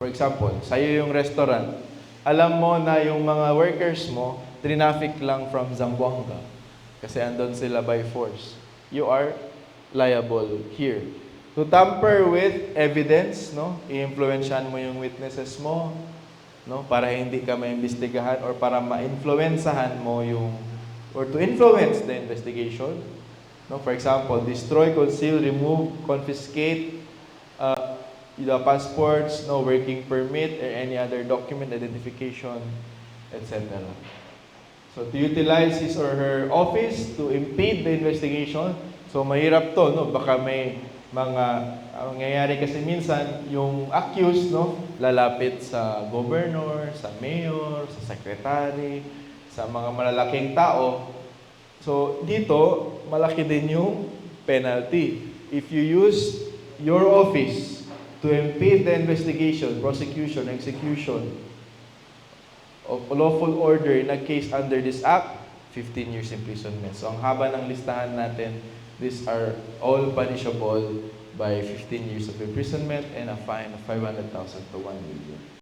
For example, sa'yo yung restaurant, alam mo na yung mga workers mo, traffic lang from Zamboanga. Kasi andun sila by force. You are liable here. To tamper with evidence, no? I-influensyahan mo yung witnesses mo, no? Para hindi ka maimbestigahan or para ma-influensahan mo yung or to influence the investigation. No? For example, destroy, conceal, remove, confiscate, the passports, no working permit, or any other document, identification, etc. So to utilize his or her office to impede the investigation, so mahirap to, no? Baka may mga, ang nangyayari kasi minsan, yung accused, no, lalapit sa governor, sa mayor, sa secretary, sa mga malalaking tao. So dito, malaki din yung penalty. If you use your office to impede the investigation, prosecution, execution of lawful order in a case under this act, 15 years imprisonment. So ang haba ng listahan natin, these are all punishable by 15 years of imprisonment and a fine of 500,000 to 1 million.